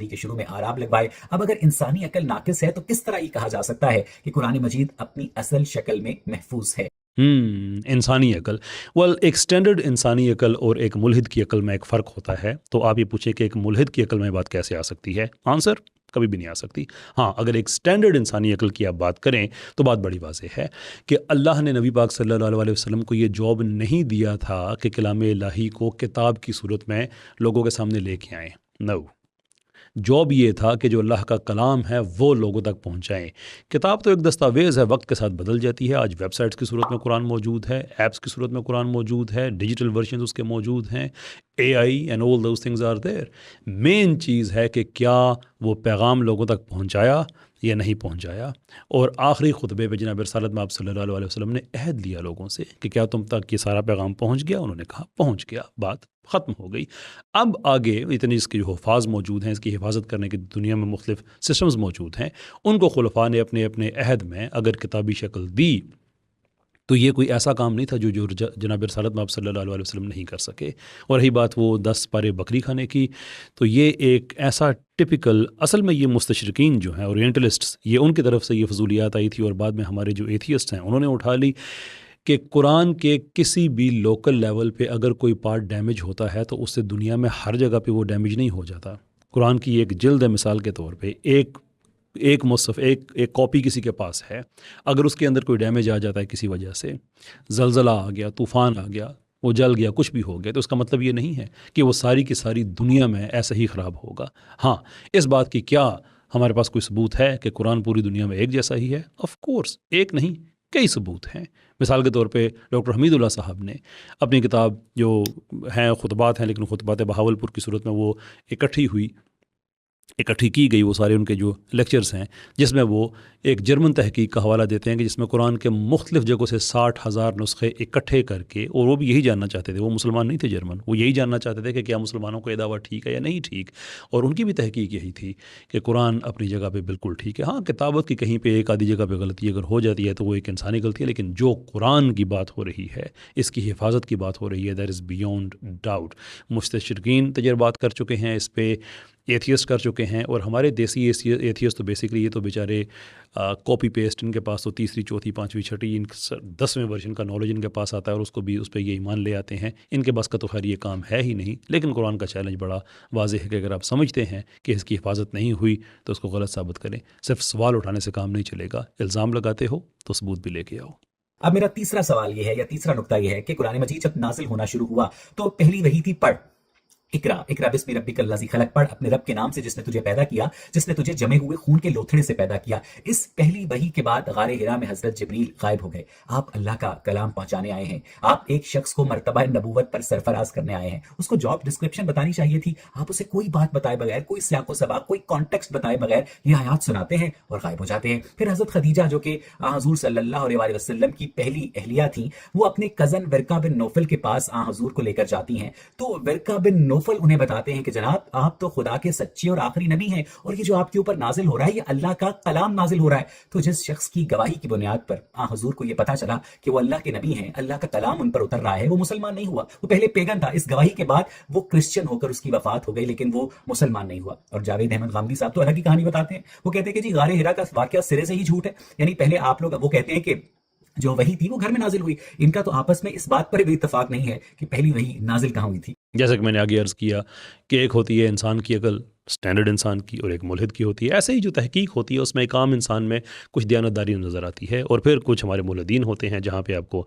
صدی کے شروع میں آراب لگوائے. اب اگر انسانی عقل ناقص ہے تو کس طرح یہ کہا جا سکتا ہے کہ قرآن مجید اپنی اصل شکل میں محفوظ ہے؟ انسانی عقل. ایک اسٹینڈرڈ انسانی عقل اور ایک ملحد کی عقل میں ایک فرق ہوتا ہے. تو آپ یہ پوچھیں کہ ایک ملحد کی عقل میں بات کیسے آ سکتی ہے؟ آنسر کبھی بھی نہیں آ سکتی. ہاں، اگر ایک اسٹینڈرڈ انسانی عقل کی آپ بات کریں تو بات بڑی واضح ہے کہ اللہ نے نبی پاک صلی اللہ علیہ وسلم کو یہ جاب نہیں دیا تھا کہ کلام الہی کو کتاب کی صورت میں لوگوں کے سامنے لے کے آئیں. نو، جاب یہ تھا کہ جو اللہ کا کلام ہے وہ لوگوں تک پہنچائیں. کتاب تو ایک دستاویز ہے، وقت کے ساتھ بدل جاتی ہے. آج ویب سائٹس کی صورت میں قرآن موجود ہے، ایپس کی صورت میں قرآن موجود ہے، ڈیجیٹل ورژنز اس کے موجود ہیں، AI and all those things are there. مین چیز ہے کہ کیا وہ پیغام لوگوں تک پہنچایا یا نہیں پہنچایا. اور آخری خطبے پہ جناب رسالت میں آپ صلی اللہ علیہ وسلم نے عہد لیا لوگوں سے کہ کیا تم تک یہ سارا پیغام پہنچ گیا؟ انہوں نے کہا پہنچ گیا، بات ختم ہو گئی. اب آگے اتنے اس کے جو حفاظ موجود ہیں، اس کی حفاظت کرنے کی دنیا میں مختلف سسٹمز موجود ہیں. ان کو خلفاء نے اپنے اپنے عہد میں اگر کتابی شکل دی تو یہ کوئی ایسا کام نہیں تھا جو جناب رسالت میں آپ صلی اللہ علیہ وسلم نہیں کر سکے. اور رہی بات وہ 10 پارے بکری کھانے کی، تو یہ ایک ایسا ٹپیکل، اصل میں یہ مستشرقین جو ہیں اورینٹلسٹس، یہ ان کی طرف سے یہ فضولیات آئی تھی اور بعد میں ہمارے جو ایتھیسٹ ہیں انہوں نے اٹھا لی کہ قرآن کے کسی بھی لوکل لیول پہ اگر کوئی پارٹ ڈیمیج ہوتا ہے تو اس سے دنیا میں ہر جگہ پہ وہ ڈیمیج نہیں ہو جاتا. قرآن کی ایک جلد ہے مثال کے طور پہ، ایک مصحف، ایک کاپی کسی کے پاس ہے، اگر اس کے اندر کوئی ڈیمیج آ جاتا ہے کسی وجہ سے، زلزلہ آ گیا، طوفان آ گیا، وہ جل گیا، کچھ بھی ہو گیا، تو اس کا مطلب یہ نہیں ہے کہ وہ ساری کی ساری دنیا میں ایسا ہی خراب ہوگا. ہاں، اس بات کی کیا ہمارے پاس کوئی ثبوت ہے کہ قرآن پوری دنیا میں ایک جیسا ہی ہے؟ آف کورس، ایک نہیں کئی ثبوت ہیں. مثال کے طور پہ ڈاکٹر حمید اللہ صاحب نے اپنی کتاب جو ہیں خطبات ہیں، لیکن خطبات بہاولپور کی صورت میں وہ اکٹھی کی گئی، وہ سارے ان کے جو لیکچرز ہیں، جس میں وہ ایک جرمن تحقیق کا حوالہ دیتے ہیں کہ جس میں قرآن کے مختلف جگہوں سے 60,000 نسخے اکٹھے کر کے، اور وہ بھی یہی جاننا چاہتے تھے، وہ مسلمان نہیں تھے جرمن، وہ یہی جاننا چاہتے تھے کہ کیا مسلمانوں کو یہ دعویٰ ٹھیک ہے یا نہیں ٹھیک. اور ان کی بھی تحقیق یہی تھی کہ قرآن اپنی جگہ پہ بالکل ٹھیک ہے. ہاں، کتابت کی کہیں پہ ایک آدھی جگہ پہ غلطی اگر ہو جاتی ہے تو وہ ایک انسانی غلطی ہے، لیکن جو قرآن کی بات ہو رہی ہے، اس کی حفاظت کی بات ہو رہی ہے، دیٹ از بیونڈ ڈاؤٹ. مستشرقین تجربات کر چکے ہیں اس پہ، ایتھیسٹ کر چکے ہیں، اور ہمارے دیسی ایتھیسٹ تو بیسکلی یہ تو بیچارے کاپی پیسٹ، ان کے پاس تو تیسری چوتھی پانچویں چھٹی 10ویں ورژن کا نالج ان کے پاس آتا ہے، اور اس کو بھی اس پہ یہ ایمان لے آتے ہیں. ان کے بس کا تو خیر یہ کام ہے ہی نہیں. لیکن قرآن کا چیلنج بڑا واضح ہے کہ اگر آپ سمجھتے ہیں کہ اس کی حفاظت نہیں ہوئی تو اس کو غلط ثابت کریں. صرف سوال اٹھانے سے کام نہیں چلے گا، الزام لگاتے ہو تو ثبوت بھی لے کے آؤ. اب میرا تیسرا سوال یہ ہے، یا تیسرا نقطہ یہ ہے کہ قرآن مجید جب نازل ہونا شروع ہوا تو پہلی وحی تھی پڑھ، اقرا بسم ربک الذی خلق، پڑھ اپنے رب کے نام سے جس نے تجھے پیدا کیا، جس نے تجھے جمے ہوئے خون کے لوتھڑے سے پیدا کیا. اس پہلی وحی کے بعد غار حرا میں حضرت جبریل غائب ہو گئے. آپ اللہ کا کلام پہنچانے آئے ہیں، آپ ایک شخص کو مرتبہ نبوت پر سرفراز کرنے آئے ہیں، اس کو جاب ڈسکرپشن بتانی چاہیے تھی. آپ اسے کوئی بات بتائے بغیر، کوئی سیاق و سباق، کوئی کانٹیکسٹ بتائے بغیر یہ آیات سناتے ہیں اور غائب ہو جاتے ہیں. پھر حضرت خدیجہ جو کہ حضور صلی اللہ علیہ وسلم کی پہلی اہلیہ تھیں، وہ اپنے کزن ورقہ بن نوفل کے پاس حضور کو لے کر جاتی ہیں. تو ورقہ بن نوفل انہیں بتاتے ہیں کہ جناب آپ تو خدا کے سچے اور آخری نبی ہیں، اور یہ جو آپ کے اوپر نازل ہو رہا ہے یہ اللہ کا کلام نازل ہو رہا ہے. تو جس شخص کی گواہی کی بنیاد پر حضور کو یہ پتا چلا کہ وہ اللہ کے نبی ہیں، اللہ کا کلام ان پر اتر رہا ہے، وہ مسلمان نہیں ہوا. وہ پہلے پیگن تھا، اس گواہی کے بعد وہ کرسچن ہو کر اس کی وفات ہو گئی، لیکن وہ مسلمان نہیں ہوا. اور جاوید احمد غامدی صاحب تو الگ ہی کہانی بتاتے ہیں. وہ کہتے ہیں کہ جی غار حرا کا واقعہ سرے سے ہی جھوٹ ہے. یعنی پہلے آپ لوگ، وہ کہتے ہیں کہ جو وحی تھی وہ گھر میں نازل ہوئی. ان کا تو آپس میں اس بات پر بھی اتفاق نہیں ہے کہ پہلی وحی نازل کہاں ہوئی تھی. جیسا کہ میں نے آگے عرض کیا کہ ایک ہوتی ہے انسان کی عقل، اسٹینڈرڈ انسان کی، اور ایک ملحد کی ہوتی ہے. ایسے ہی جو تحقیق ہوتی ہے اس میں ایک عام انسان میں کچھ دیانتداری نظر آتی ہے، اور پھر کچھ ہمارے ملحدین ہوتے ہیں جہاں پہ آپ کو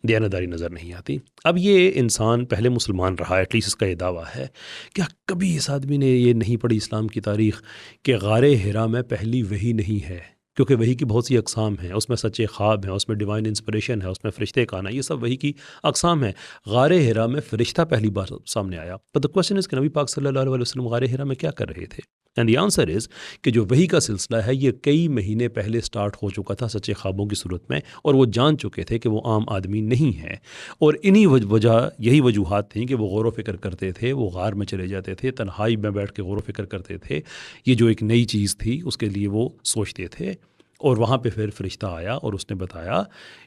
دیانتداری نظر نہیں آتی. اب یہ انسان پہلے مسلمان رہا، ایٹ لیسٹ اس کا یہ دعویٰ ہے. کیا کبھی اس آدمی نے یہ نہیں پڑھی اسلام کی تاریخ کہ غار حرا میں پہلی وحی نہیں ہے؟ کیونکہ وحی کی بہت سی اقسام ہیں، اس میں سچے خواب ہیں، اس میں ڈیوائن انسپریشن ہے، اس میں فرشتے کا آنا، یہ سب وحی کی اقسام ہیں. غار حرا میں فرشتہ پہلی بار سامنے آیا. بٹ دی کوسچن از کہ نبی پاک صلی اللہ علیہ وسلم غار حرا میں کیا کر رہے تھے؟ اینڈ دی آنسر از کہ جو وحی کا سلسلہ ہے یہ کئی مہینے پہلے سٹارٹ ہو چکا تھا سچے خوابوں کی صورت میں، اور وہ جان چکے تھے کہ وہ عام آدمی نہیں ہے. اور انہی یہی وجوہات تھیں کہ وہ غور و فکر کرتے تھے، وہ غار میں چلے جاتے تھے، تنہائی میں بیٹھ کے غور و فکر کرتے تھے. یہ جو ایک نئی چیز تھی اس کے لیے وہ سوچتے تھے. اور وہاں پہ پھر فرشتہ آیا اور اس نے بتایا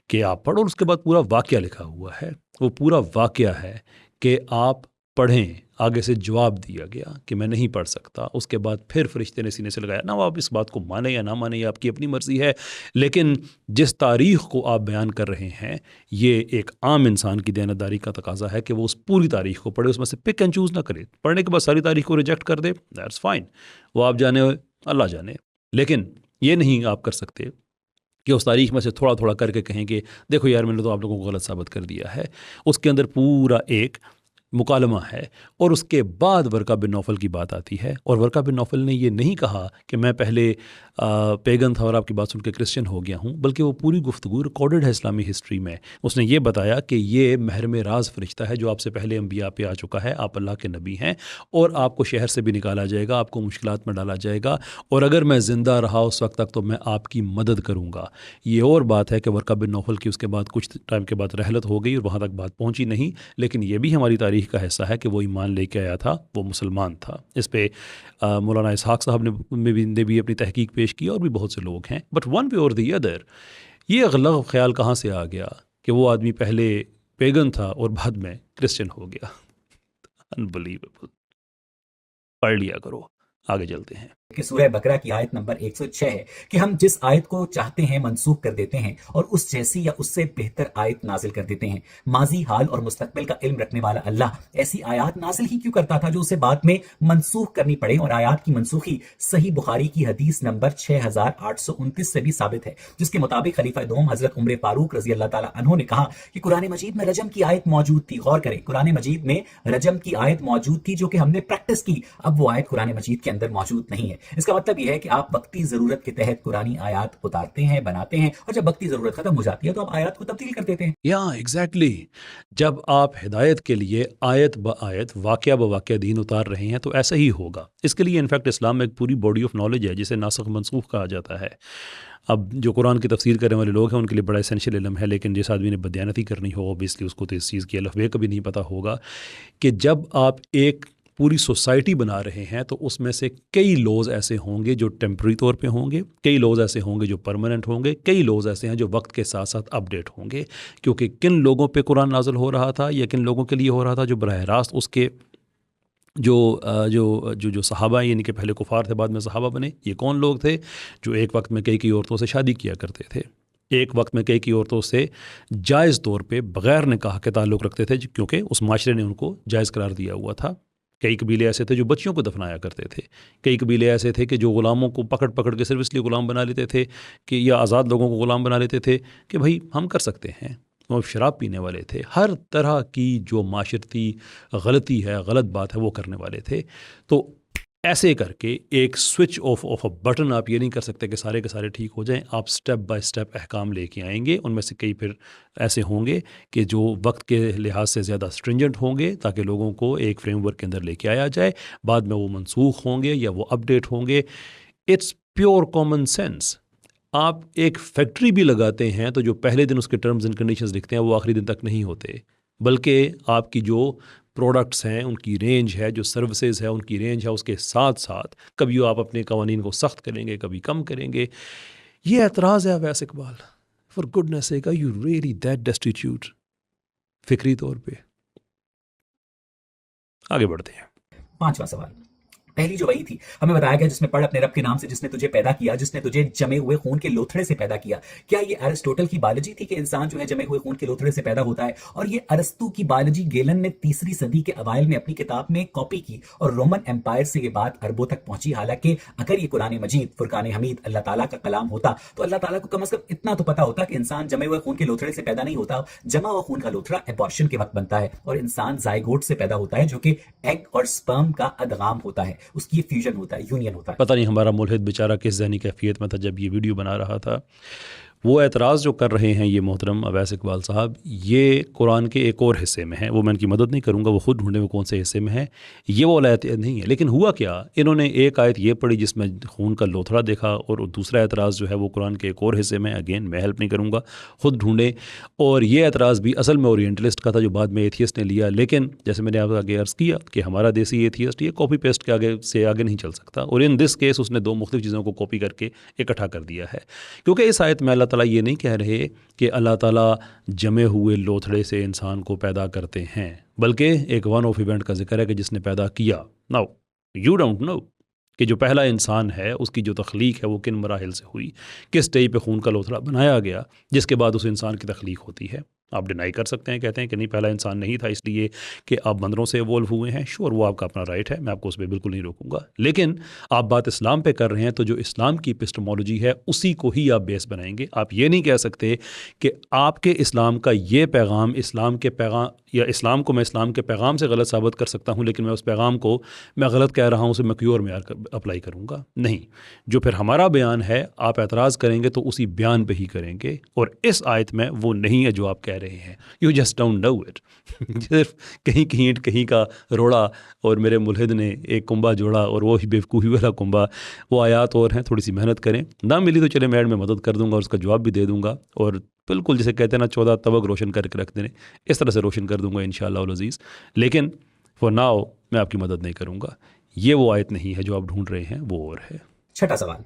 کہ آپ پڑھو، اور اس کے بعد پورا واقعہ لکھا ہوا ہے. وہ پورا واقعہ ہے کہ آپ پڑھیں. آگے سے جواب دیا گیا کہ میں نہیں پڑھ سکتا. اس کے بعد پھر فرشتے نے سینے سے لگایا. نہ آپ اس بات کو مانیں یا نہ مانیں یہ آپ کی اپنی مرضی ہے، لیکن جس تاریخ کو آپ بیان کر رہے ہیں یہ ایک عام انسان کی دیانتداری کا تقاضا ہے کہ وہ اس پوری تاریخ کو پڑھے، اس میں سے پک اینڈ چوز نہ کرے. پڑھنے کے بعد ساری تاریخ کو ریجیکٹ کر دے، دیٹس فائن، وہ آپ جانے اللہ جانے. لیکن یہ نہیں آپ کر سکتے کہ اس تاریخ میں سے تھوڑا تھوڑا کر کے کہیں کہ دیکھو یار میں نے تو آپ لوگوں کو غلط ثابت کر دیا ہے. اس کے اندر پورا ایک مکالمہ ہے. اور اس کے بعد ورقہ بن نوفل کی بات آتی ہے، اور ورقہ بن نوفل نے یہ نہیں کہا کہ میں پہلے پیگن تھا اور آپ کی بات سن کے کرسچن ہو گیا ہوں، بلکہ وہ پوری گفتگو ریکارڈڈ ہے اسلامی ہسٹری میں. اس نے یہ بتایا کہ یہ محرم راز فرشتہ ہے جو آپ سے پہلے انبیاء پہ آ چکا ہے، آپ اللہ کے نبی ہیں، اور آپ کو شہر سے بھی نکالا جائے گا، آپ کو مشکلات میں ڈالا جائے گا، اور اگر میں زندہ رہا اس وقت تک تو میں آپ کی مدد کروں گا. یہ اور بات ہے کہ ورقہ بن نوفل کی اس کے بعد کچھ ٹائم کے بعد رحلت ہو گئی اور وہاں تک بات پہنچی نہیں، لیکن یہ بھی ہماری تاریخ کا حصہ ہے کہ وہ ایمان لے کے آیا تھا، وہ مسلمان تھا. اس پہ مولانا اسحاق صاحب نے بھی اپنی تحقیق پیش کی، اور بھی بہت سے لوگ ہیں. بٹ ون وے اور دی ادر یہ غلط خیال کہاں سے آ گیا کہ وہ آدمی پہلے پیگن تھا اور بعد میں کرسچن ہو گیا. انبلیویبل. پڑھ لیا کرو. آگے چلتے ہیں کہ سورہ بقرہ کی آیت نمبر 106 ہے کہ ہم جس آیت کو چاہتے ہیں منسوخ کر دیتے ہیں اور اس جیسی یا اس سے بہتر آیت نازل کر دیتے ہیں. ماضی، حال اور مستقبل کا علم رکھنے والا اللہ ایسی آیات نازل ہی کیوں کرتا تھا جو اسے بعد میں منسوخ کرنی پڑے؟ اور آیات کی منسوخی صحیح بخاری کی حدیث نمبر 6829 سے بھی ثابت ہے، جس کے مطابق خلیفہ دوم حضرت عمر فاروق رضی اللہ تعالیٰ عنہ نے کہا کہ قرآن مجید میں رجم کی آیت موجود تھی. غور کریں، قرآن مجید میں رجم کی آیت موجود تھی جو کہ ہم نے پریکٹس کی. اب وہ آیت قرآن مجید کے اندر موجود نہیں ہے. اس کا مطلب یہ ہے کہ آپ وقتی ضرورت کے تحت قرآنی آیات اتارتے ہیں، بناتے ہیں، اور جب وقتی ضرورت ختم ہو جاتی ہے تو آپ آیات کو تبدیل کر دیتے ہیں. ایگزیکٹلی. جب آپ ہدایت کے لیے آیت با آیت، واقعہ با واقعہ دین اتار رہے ہیں تو ایسا ہی ہوگا. اس کے لیے انفیکٹ اسلام میں ایک پوری باڈی آف نالج ہے جسے ناسخ منسوخ کہا جاتا ہے. اب جو قرآن کی تفسیر کرنے والے لوگ ہیں ان کے لیے بڑا اسینشیل علم ہے، لیکن جس آدمی نے بدیانتی کرنی ہو اوبیسلی اس کو تو اس چیز کی الف کبھی نہیں پتہ ہوگا کہ جب آپ ایک پوری سوسائٹی بنا رہے ہیں تو اس میں سے کئی لوز ایسے ہوں گے جو ٹیمپرری طور پہ ہوں گے، کئی لوز ایسے ہوں گے جو پرماننٹ ہوں گے، کئی لوز ایسے ہیں جو وقت کے ساتھ ساتھ اپ ڈیٹ ہوں گے. کیونکہ کن لوگوں پہ قرآن نازل ہو رہا تھا یا کن لوگوں کے لیے ہو رہا تھا جو براہ راست اس کے جو صحابہ یعنی کہ پہلے کفار تھے بعد میں صحابہ بنے. یہ کون لوگ تھے؟ جو ایک وقت میں کئی عورتوں سے شادی کیا کرتے تھے، ایک وقت میں کئی عورتوں سے جائز طور پہ بغیر نکاح کے تعلق رکھتے تھے کیونکہ اس معاشرے نے ان کو جائز قرار دیا ہوا تھا. کئی قبیلے ایسے تھے جو بچیوں کو دفنایا کرتے تھے. کئی قبیلے ایسے تھے کہ جو غلاموں کو پکڑ کے صرف اس لیے غلام بنا لیتے تھے کہ یا آزاد لوگوں کو غلام بنا لیتے تھے کہ بھائی ہم کر سکتے ہیں. وہ شراب پینے والے تھے. ہر طرح کی جو معاشرتی غلطی ہے، غلط بات ہے، وہ کرنے والے تھے. تو ایسے کر کے ایک سوئچ آف اے بٹن آپ یہ نہیں کر سکتے کہ سارے کے سارے ٹھیک ہو جائیں. آپ سٹیپ بائی سٹیپ احکام لے کے آئیں گے. ان میں سے کئی پھر ایسے ہوں گے کہ جو وقت کے لحاظ سے زیادہ اسٹرنجنٹ ہوں گے تاکہ لوگوں کو ایک فریم ورک کے اندر لے کے آیا جائے. بعد میں وہ منسوخ ہوں گے یا وہ اپ ڈیٹ ہوں گے. It's pure common sense. آپ ایک فیکٹری بھی لگاتے ہیں تو جو پہلے دن اس کے ٹرمز اینڈ کنڈیشنز لکھتے ہیں وہ آخری دن تک نہیں ہوتے، بلکہ آپ کی جو پروڈکٹس ہیں ان کی رینج ہے، جو سروسز ہے ان کی رینج ہے، اس کے ساتھ ساتھ کبھی آپ اپنے قوانین کو سخت کریں گے، کبھی کم کریں گے. یہ اعتراض ہے Awais Iqbal. For goodness sake are you really that destitute فکری طور پہ؟ آگے بڑھتے ہیں. 5واں سوال. پہلی جو وہی تھی ہمیں بتایا گیا جس میں پڑھ اپنے رب کے نام سے جس نے تجھے پیدا کیا، جس نے تجھے جمے ہوئے خون کے لوتھڑے سے پیدا کیا. کیا یہ ارسطوٹل کی بایولوجی تھی کہ انسان جو ہے جمے ہوئے خون کے لوتھڑے سے پیدا ہوتا ہے؟ اور یہ ارسطو کی بایولوجی گیلن نے 3 صدی کے اوائل میں اپنی کتاب میں کاپی کی اور رومن امپائر سے یہ بات عربوں تک پہنچی. حالانکہ اگر یہ قرآن مجید فرقان حمید اللہ تعالیٰ کا کلام ہوتا تو اللہ تعالیٰ کو کم از کم اتنا تو پتا ہوتا کہ انسان جمے ہوئے خون کے لوتھڑے سے پیدا نہیں ہوتا. جمع ہوا خون کا لوتھڑا ابارشن کے وقت بنتا ہے اور انسان زائگوٹ سے پیدا ہوتا ہے جو کہ ایگ اور سپرم کا ادغام ہوتا ہے، اس کی فیوژن ہوتا ہے، یونین ہوتا ہے. پتہ نہیں ہمارا ملحد بیچارہ کس ذہنی کیفیت میں تھا جب یہ ویڈیو بنا رہا تھا. وہ اعتراض جو کر رہے ہیں یہ محترم اویس اقبال صاحب، یہ قرآن کے ایک اور حصے میں ہے. وہ میں ان کی مدد نہیں کروں گا، وہ خود ڈھونڈیں وہ کون سے حصے میں ہے. یہ وہ آیت نہیں ہے. لیکن ہوا کیا، انہوں نے ایک آیت یہ پڑھی جس میں خون کا لوتھڑا دیکھا، اور دوسرا اعتراض جو ہے وہ قرآن کے ایک اور حصے میں. اگین میں ہیلپ نہیں کروں گا، خود ڈھونڈیں. اور یہ اعتراض بھی اصل میں اورینٹلسٹ کا تھا جو بعد میں ایتھیسٹ نے لیا. لیکن جیسے میں نے آپ آگے عرض کیا کہ ہمارا دیسی ایتھیسٹ یہ کاپی پیسٹ کے آگے سے آگے نہیں چل سکتا. اور ان دس کیس اس نے 2 مختلف چیزوں کو کاپی کر کے اکٹھا کر دیا ہے. کیونکہ اس آیت میں اللہ تعالیٰ یہ نہیں کہہ رہے کہ اللہ تعالیٰ جمے ہوئے لوتھڑے سے انسان کو پیدا کرتے ہیں، بلکہ ایک ون آف ایونٹ کا ذکر ہے کہ جس نے پیدا کیا. ناؤ یو ڈونٹ نو کہ جو پہلا انسان ہے اس کی جو تخلیق ہے وہ کن مراحل سے ہوئی، کس اسٹیج پہ خون کا لوتھڑا بنایا گیا جس کے بعد اس انسان کی تخلیق ہوتی ہے. آپ ڈینائی کر سکتے ہیں، کہتے ہیں کہ نہیں پہلا انسان نہیں تھا اس لیے کہ آپ بندروں سے ایوولو ہوئے ہیں. شور، وہ آپ کا اپنا رائٹ ہے، میں آپ کو اس پہ بالکل نہیں روکوں گا. لیکن آپ بات اسلام پہ کر رہے ہیں تو جو اسلام کی اپسٹمولوجی ہے اسی کو ہی آپ بیس بنائیں گے. آپ یہ نہیں کہہ سکتے کہ آپ کے اسلام کا یہ پیغام اسلام کے پیغام، یا اسلام کو میں اسلام کے پیغام سے غلط ثابت کر سکتا ہوں لیکن میں اس پیغام کو میں غلط کہہ رہا ہوں، اسے میں کوئی اور معیار اپلائی کروں گا. نہیں، جو پھر ہمارا بیان ہے آپ اعتراض کریں گے تو اسی بیان پہ ہی کریں گے، اور اس آیت میں وہ نہیں ہے جو آپ کہہ رہے ہیں. You just don't know it. صرف کہیں کی اینٹ کہیں کا روڑا، اور میرے ملحد نے ایک کنبا جوڑا اور وہی بیوقوفی والا کنبا. وہ آیات اور ہیں، تھوڑی سی محنت کریں. نہ ملی تو چلے میں ایڈ میں مدد کر دوں گا اور اس کا جواب بھی دے دوں گا، اور بالکل جسے کہتے ہیں نا 14 طبق روشن کر کے رکھ دینے، اس طرح سے روشن کر دوں گا انشاءاللہ العزیز. لیکن فور ناؤ میں آپ کی مدد نہیں کروں گا. یہ وہ آیت نہیں ہے جو آپ ڈھونڈ رہے ہیں، وہ اور ہے. چھٹا سوال،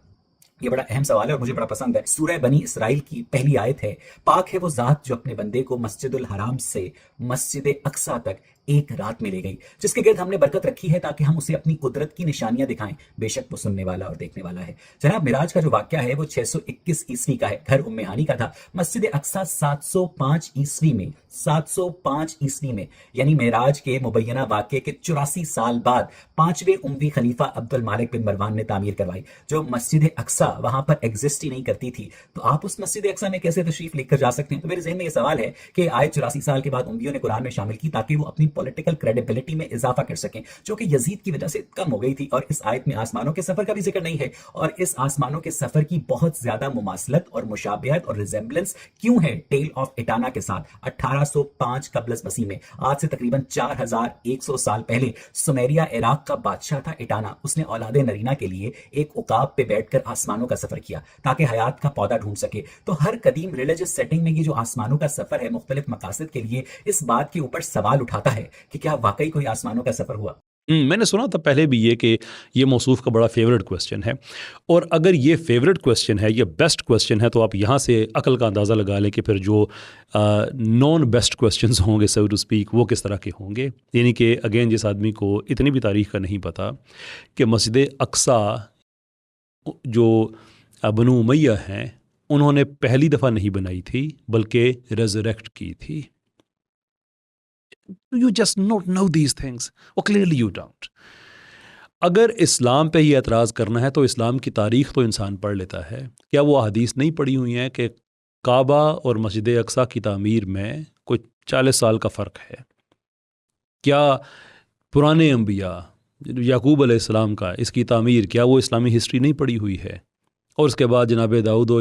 یہ بڑا اہم سوال ہے اور مجھے بڑا پسند ہے. سورہ بنی اسرائیل کی پہلی آیت ہے، پاک ہے وہ ذات جو اپنے بندے کو مسجد الحرام سے مسجد اقصیٰ تک ایک رات میں لے گئی، جس کے گرد ہم نے برکت رکھی ہے تاکہ ہم اسے اپنی قدرت کی نشانیاں دکھائیں، بے شک وہ سننے والا اور دیکھنے والا ہے. جناب معراج کا جو واقعہ ہے وہ 621 عیسوی کا ہے، گھر ام ہانی کا تھا. مسجد اقصیٰ 705 عیسوی میں، 705 عیسوی میں، یعنی معراج کے مبینہ واقعے کے 84 سال بعد 5ویں اموی خلیفہ عبد المالک بن مروان نے تعمیر کروائی. جو مسجد اقصیٰ وہاں پر ایگزسٹ ہی نہیں کرتی تھی، تو آپ اس مسجد اقصیٰ میں کیسے تشریف لے کر جا سکتے ہیں؟ تو میرے ذہن میں یہ سوال ہے کہ آیت 84 سال کے بعد امویوں نے قرآن میں شامل کی تاکہ وہ اپنی پولیٹیکل کریڈیبلٹی میں اضافہ کر سکیں، جو کہ یزید کی وجہ سے کم ہو گئی تھی. اور اس آیت میں آسمانوں کے سفر کا بھی ذکر نہیں ہے، اور اس آسمانوں کے سفر کی بہت زیادہ مماثلت اور مشابہت اور ریزمبلنس کیوں ہے ٹیل آف اٹانا کے ساتھ؟ 1805 قبل از مسیح میں، آج سے تقریباً 4100 سال پہلے، سمیریا عراق کا بادشاہ تھا اٹانا. اس نے اولاد نرینہ کے لیے ایک عقاب پہ بیٹھ کر آسمانوں کا سفر کیا تاکہ حیات کا پودا ڈھونڈ سکے. تو ہر قدیم ریلیجس سیٹنگ میں یہ جو آسمانوں کا سفر ہے مختلف مقاصد کے لیے، اس بات کے اوپر سوال اٹھاتا ہے کہ کیا واقعی کوئی آسمانوں کا سفر ہوا؟ میں نے سنا تھا پہلے بھی یہ کہ یہ موصوف کا بڑا فیوریٹ کویسچن ہے، اور اگر یہ فیوریٹ کویسچن ہے، یہ بیسٹ کویسچن ہے، تو آپ یہاں سے عقل کا اندازہ لگا لیں کہ پھر جو نان بیسٹ کویسچنز ہوں گے سو ٹو اسپیک وہ کس طرح کے ہوں گے. یعنی کہ اگین جس آدمی کو اتنی بھی تاریخ کا نہیں پتہ کہ مسجد اقصیٰ جو بنو امیہ ہیں انہوں نے پہلی دفعہ نہیں بنائی تھی بلکہ ریزریکٹ کی تھی. You just not know these things. Or clearly you don't. اگر اسلام پہ ہی اعتراض کرنا ہے تو اسلام کی تاریخ تو انسان پڑھ لیتا ہے. کیا وہ احادیث نہیں پڑھی ہوئی ہیں کہ کعبہ اور مسجد اقصیٰ کی تعمیر میں کوئی 40 سال کا فرق ہے؟ کیا پرانے انبیاء یعقوب علیہ السلام کا اس کی تعمیر، کیا وہ اسلامی ہسٹری نہیں پڑھی ہوئی ہے؟ اور اس کے بعد جناب داؤد و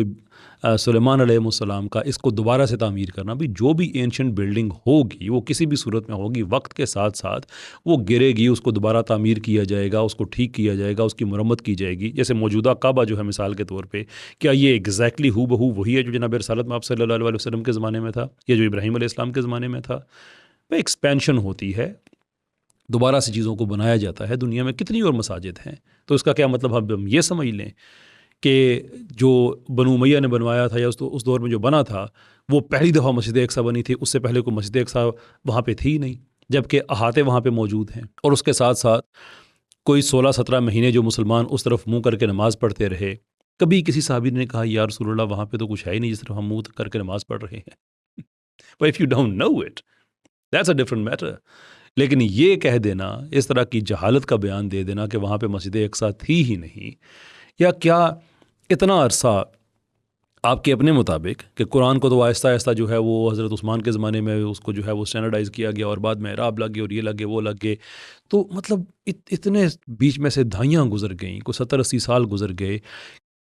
سلیمان علیہ السلام کا اس کو دوبارہ سے تعمیر کرنا. بھی جو بھی اینشنٹ بلڈنگ ہوگی وہ کسی بھی صورت میں ہوگی، وقت کے ساتھ ساتھ وہ گرے گی، اس کو دوبارہ تعمیر کیا جائے گا، اس کو ٹھیک کیا جائے گا، اس کی مرمت کی جائے گی. جیسے موجودہ کعبہ جو ہے مثال کے طور پہ، کیا یہ ایگزیکٹلی ہو بہو وہی ہے جو جناب رسالت میں آپ صلی اللہ علیہ وسلم کے زمانے میں تھا یا جو ابراہیم علیہ السلام کے زمانے میں تھا؟ ایکسپینشن ہوتی ہے، دوبارہ سے چیزوں کو بنایا جاتا ہے. دنیا میں کتنی اور مساجد ہیں، تو اس کا کیا مطلب ہم یہ سمجھ لیں کہ جو بنو امیہ نے بنوایا تھا یا اس دور میں جو بنا تھا وہ پہلی دفعہ مسجد اقصیٰ بنی تھی، اس سے پہلے کوئی مسجد اقصیٰ وہاں پہ تھی نہیں، جبکہ احاطے وہاں پہ موجود ہیں. اور اس کے ساتھ ساتھ کوئی 16-17 مہینے جو مسلمان اس طرف منہ کر کے نماز پڑھتے رہے، کبھی کسی صحابی نے کہا یا رسول اللہ وہاں پہ تو کچھ ہے ہی نہیں جس طرف ہم منہ کر کے نماز پڑھ رہے ہیں. But if you don't know it, that's a different matter. لیکن یہ کہہ دینا، اس طرح کی جہالت کا بیان دے دینا کہ وہاں پہ مسجد اقصیٰ تھی ہی نہیں، یا کیا اتنا عرصہ آپ کے اپنے مطابق کہ قرآن کو تو آہستہ آہستہ جو ہے وہ حضرت عثمان کے زمانے میں اس کو جو ہے وہ اسٹینڈرڈائز کیا گیا، اور بعد میں اعراب لگ گئے اور یہ لگ گئے وہ لگ گئے. تو مطلب اتنے بیچ میں سے دہائیاں گزر گئیں، کوئی 70-80 سال گزر گئے.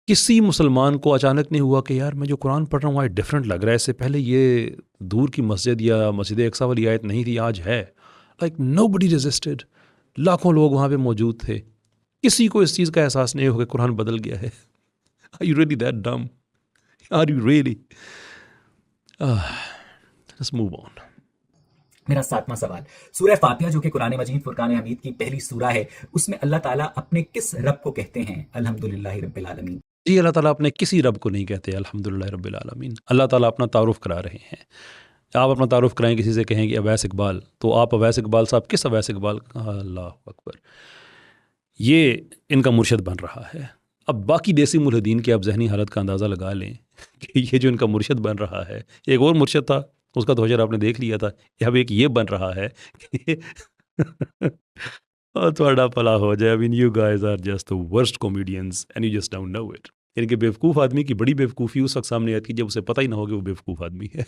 کسی مسلمان کو اچانک نہیں ہوا کہ یار میں جو قرآن پڑھ رہا ہوں آج ڈفرینٹ لگ رہا ہے، اس سے پہلے یہ دور کی مسجد یا مسجد اقصیٰ والی آیت نہیں تھی، آج ہے. Like nobody resisted. لاکھوں لوگ وہاں پہ موجود تھے، کسی کو اس چیز کا احساس نہیں ہو کہ قرآن بدل گیا ہے. Are you really that dumb? Are you really? Let's move on. میرا 7واں سوال، سورہ فاتحہ جو کہ قرآن مجید فرقان حمید کی پہلی سورہ ہے، اس میں اللہ تعالیٰ اپنے کس رب کو کہتے ہیں؟ الحمدللہ رب العالمین. جی اللہ تعالیٰ اپنے کسی رب کو نہیں کہتے الحمدللہ رب العالمین. اللہ تعالیٰ اپنا تعارف کرا رہے ہیں. آپ اپنا تعارف کرائیں کسی سے کہیں کہ اویس اقبال، تو آپ اویس اقبال صاحب کس اویس اقبال؟ اللہ اکبر. یہ ان کا مرشد بن رہا ہے. اب باقی دیسی ملحدین کی آپ ذہنی حالت کا اندازہ لگا لیں کہ یہ جو ان کا مرشد بن رہا ہے، ایک اور مرشد تھا اس کا تو حشر آپ نے دیکھ لیا تھا، اب ایک یہ بن رہا ہے کہ اور تھوڑا پلا ہو جائے. I mean, you guys are just the worst comedians and you just don't know it. یعنی کہ بیوقوف آدمی کی بڑی بیوقوفی اس وقت سامنے آتی ہے جب اسے پتہ ہی نہ ہو کہ وہ بیوقوف آدمی ہے.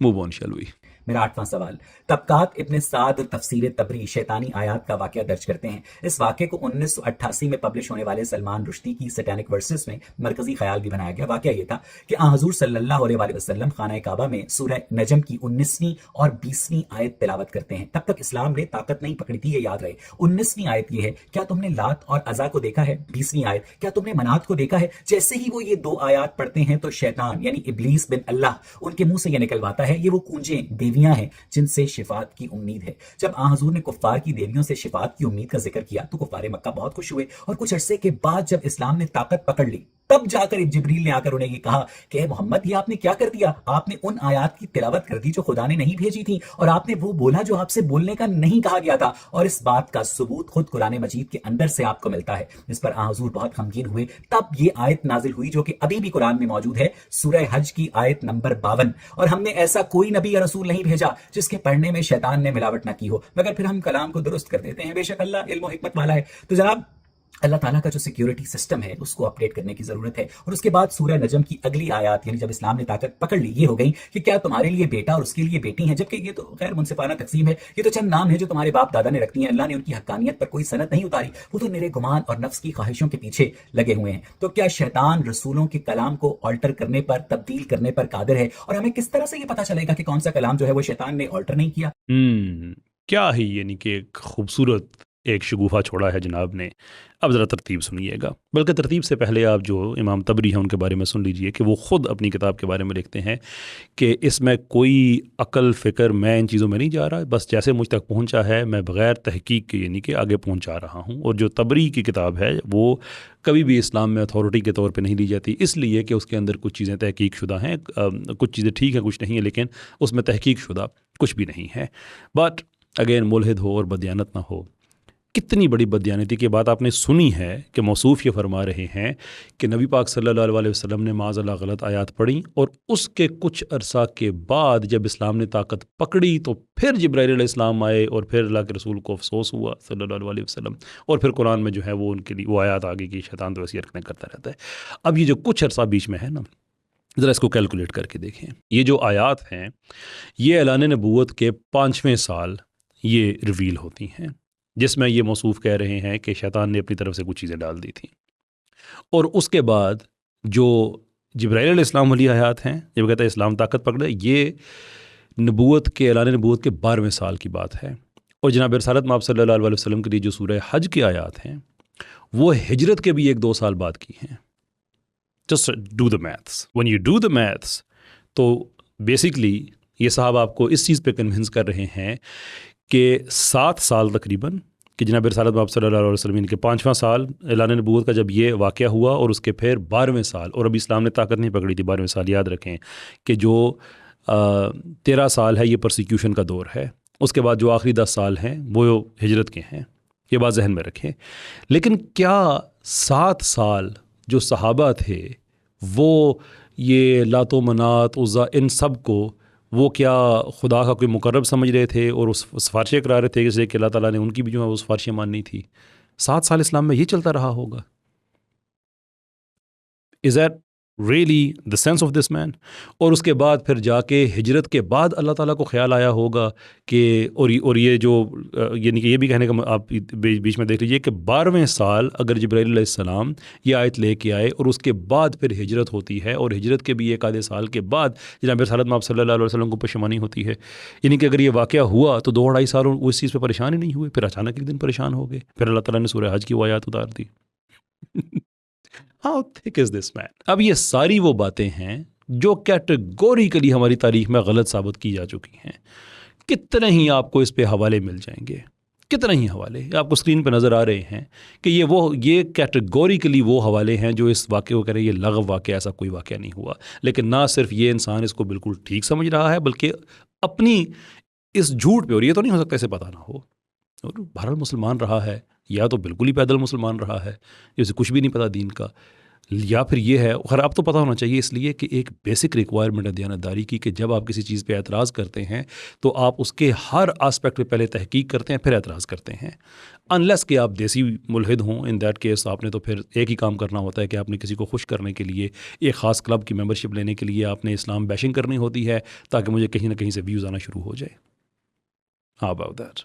Move on, shall we? میرا 8واں سوال، طبقات ابن سعد تفسیر تبری شیطانی آیات کا واقعہ درج کرتے ہیں. اس واقعے کو 1988 میں پبلش ہونے والے سلمان رشدی کی سیٹینک ورسز میں مرکزی خیال بھی بنایا گیا. واقعہ یہ تھا کہ آن حضور صلی اللہ علیہ وآلہ وسلم خانہ کعبہ میں سورہ نجم کی 19ویں اور 20ویں آیت تلاوت کرتے ہیں. تب تک اسلام نے طاقت نہیں پکڑی تھی، یہ یاد رہے. 19ویں آیت یہ ہے، کیا تم نے لات اور عزا کو دیکھا ہے؟ 20ویں آیت، کیا تم نے منات کو دیکھا ہے؟ جیسے ہی وہ یہ دو آیات پڑھتے ہیں تو شیطان یعنی ابلیس بن اللہ ان کے منہ سے یہ نکلواتا ہے، یہ وہ کونجیں دیویاں ہیں جن سے شفاعت کی امید ہے. جب آن حضور نے کفار کی دیویوں سے شفاعت کی امید کا ذکر کیا تو کفار مکہ بہت خوش ہوئے، اور کچھ عرصے کے بعد جب اسلام نے طاقت پکڑ لی تب جا کر جبریل نے آ کر انہیں یہ کہا کہ اے محمد، یہ آپ نے کیا کر دیا؟ آپ نے ان آیات کی تلاوت کر دی جو خدا نے نہیں بھیجی تھی، اور آپ نے وہ بولا جو آپ سے بولنے کا نہیں کہا گیا تھا، اور اس بات کا ثبوت خود قرآن مجید کے اندر سے آپ کو ملتا ہے. اس پر آن حضور بہت غمگین ہوئے. تب یہ آیت نازل ہوئی جو کہ ابھی بھی قرآن میں موجود ہے، سورہ حج کی آیت نمبر 52. اور ہم نے ایسا کوئی نبی یا رسول نہیں بھیجا جس کے پڑھنے میں شیطان نے ملاوٹ نہ کی ہو، مگر پھر ہم کلام کو درست کر دیتے ہیں. بے شک اللہ علم و حکمت والا ہے. تو جناب اللہ تعالیٰ کا جو سیکیورٹی سسٹم ہے اس کو اپڈیٹ کرنے کی ضرورت ہے. اور اس کے بعد سورہ نجم کی اگلی آیات یعنی جب اسلام نے طاقت پکڑ لی یہ ہو گئی کہ کیا تمہارے لیے بیٹا اور اس کے لیے بیٹی ہیں، جبکہ یہ تو غیر منصفانہ تقسیم ہے. یہ تو چند نام ہے جو تمہارے باپ دادا نے رکھ دی ہیں. اللہ نے ان کی حقانیت پر کوئی سند نہیں اتاری، وہ تو میرے گمان اور نفس کی خواہشوں کے پیچھے لگے ہوئے ہیں. تو کیا شیطان رسولوں کے کلام کو آلٹر کرنے پر، تبدیل کرنے پر قادر ہے؟ اور ہمیں کس طرح سے یہ پتہ چلے گا کہ کون سا کلام جو ہے وہ شیطان نے آلٹر نہیں کیا؟ کیا ہی یعنی کہ ایک خوبصورت ایک شگوفہ چھوڑا ہے جناب نے. اب ذرا ترتیب سنیے گا، بلکہ ترتیب سے پہلے آپ جو امام طبری ہیں ان کے بارے میں سن لیجئے کہ وہ خود اپنی کتاب کے بارے میں لکھتے ہیں کہ اس میں کوئی عقل فکر میں ان چیزوں میں نہیں جا رہا، بس جیسے مجھ تک پہنچا ہے میں بغیر تحقیق کے یعنی کہ آگے پہنچا رہا ہوں. اور جو طبری کی کتاب ہے وہ کبھی بھی اسلام میں اتھارٹی کے طور پہ نہیں لی جاتی، اس لیے کہ اس کے اندر کچھ چیزیں تحقیق شدہ ہیں، کچھ چیزیں ٹھیک ہیں کچھ نہیں ہیں، لیکن اس میں تحقیق شدہ کچھ بھی نہیں ہے. بٹ اگین ملحد ہو اور بدیانت نہ ہو. کتنی بڑی بدیانتی کی بات آپ نے سنی ہے کہ موصوف یہ فرما رہے ہیں کہ نبی پاک صلی اللہ علیہ وسلم نے معاذ اللہ غلط آیات پڑھی، اور اس کے کچھ عرصہ کے بعد جب اسلام نے طاقت پکڑی تو پھر جبرائیل علیہ السلام آئے اور پھر اللہ کے رسول کو افسوس ہوا صلی اللہ علیہ وسلم، اور پھر قرآن میں جو ہے وہ ان کے لیے وہ آیات آگے کی شیطان تو ایسی حرکتیں کرتا رہتا ہے. اب یہ جو کچھ عرصہ بیچ میں ہے نا، ذرا اس کو کیلکولیٹ کر کے دیکھیں. یہ جو آیات ہیں یہ اعلان نبوت کے 5ویں سال یہ ریویل ہوتی ہیں، جس میں یہ موصوف کہہ رہے ہیں کہ شیطان نے اپنی طرف سے کچھ چیزیں ڈال دی تھیں. اور اس کے بعد جو جبرائیل علیہ السلام والی آیات ہیں جب کہتا ہے اسلام طاقت پکڑے، یہ نبوت کے اعلان نبوت کے 12ویں سال کی بات ہے. اور جناب رسالت مآب صلی اللہ علیہ وسلم کے لیے جو سورہ حج کی آیات ہیں وہ ہجرت کے بھی 1-2 سال بعد کی ہیں. Just do the maths. when you do the maths تو بیسکلی یہ صاحب آپ کو اس چیز پہ کنونس کر رہے ہیں کہ 7 سال تقریباً کہ جناب رسالت مآب صلی اللہ علیہ وسلم کے 5واں سال اعلان نبوت کا جب یہ واقعہ ہوا، اور اس کے پھر 12ویں سال، اور ابھی اسلام نے طاقت نہیں پکڑی تھی 12ویں سال. یاد رکھیں کہ جو 13 سال ہے یہ پرسیکیوشن کا دور ہے، اس کے بعد جو آخری 10 سال ہیں وہ ہجرت کے ہیں. یہ بات ذہن میں رکھیں. لیکن کیا 7 سال جو صحابہ تھے وہ یہ لات و منات عزا ان سب کو وہ کیا خدا کا کوئی مقرب سمجھ رہے تھے اور اس سفارشیں کرا رہے تھے جیسے کہ اللہ تعالیٰ نے ان کی بھی جو ہے وہ سفارشیں ماننی تھی؟ 7 سال اسلام میں یہ چلتا رہا ہوگا. Is that really the sense of this man? اور اس کے بعد پھر جا کے ہجرت کے بعد اللہ تعالیٰ کو خیال آیا ہوگا کہ اور یہ جو یعنی کہ یہ بھی کہنے کا آپ بیچ میں دیکھ لیجیے کہ 12ویں سال اگر جبرائیل علیہ السلام یہ آیت لے کے آئے اور اس کے بعد پھر ہجرت ہوتی ہے، اور ہجرت کے بھی 1 آدھے سال کے بعد جناب رسالت مآب صلی اللہ علیہ وسلم کو پشیمانی ہوتی ہے. یعنی کہ اگر یہ واقعہ ہوا تو 2-2.5 سال وہ اس چیز پہ پریشان ہی نہیں ہوئے، پھر اچانک ایک دن پریشان ہو گئے، پھر اللہ تعالیٰ نے سورہ حج کی وہ آیات اتار دی. How thick is this man؟ اب یہ ساری وہ باتیں ہیں جو کیٹیگوریکلی ہماری تاریخ میں غلط ثابت کی جا چکی ہیں. کتنے ہی آپ کو اس پہ حوالے مل جائیں گے کتنے ہی حوالے آپ کو اسکرین پہ نظر آ رہے ہیں کہ یہ کیٹیگوریکلی وہ حوالے ہیں جو اس واقعے کو کہہ رہے ہیں یہ لغو واقعہ، ایسا کوئی واقعہ نہیں ہوا. لیکن نہ صرف یہ انسان اس کو بالکل ٹھیک سمجھ رہا ہے بلکہ اپنی اس جھوٹ پہ، اور یہ تو نہیں ہو سکتا اسے پتہ نہ ہو، اور بہرحال مسلمان رہا ہے، یا تو بالکل ہی پیدل مسلمان رہا ہے جسے کچھ بھی نہیں پتہ دین کا، یا پھر یہ ہے، خیر اب تو پتہ ہونا چاہیے، اس لیے کہ ایک بیسک ریکوائرمنٹ ہے دیانتداری کی کہ جب آپ کسی چیز پہ اعتراض کرتے ہیں تو آپ اس کے ہر آسپیکٹ پہ پہلے تحقیق کرتے ہیں پھر اعتراض کرتے ہیں. انلیس کہ آپ دیسی ملحد ہوں، ان دیٹ کیس آپ نے تو پھر ایک ہی کام کرنا ہوتا ہے کہ آپ نے کسی کو خوش کرنے کے لیے، ایک خاص کلب کی ممبرشپ لینے کے لیے آپ نے اسلام بیشنگ کرنی ہوتی ہے تاکہ مجھے کہیں نہ کہیں سے ویوز آنا شروع ہو جائے. How about that?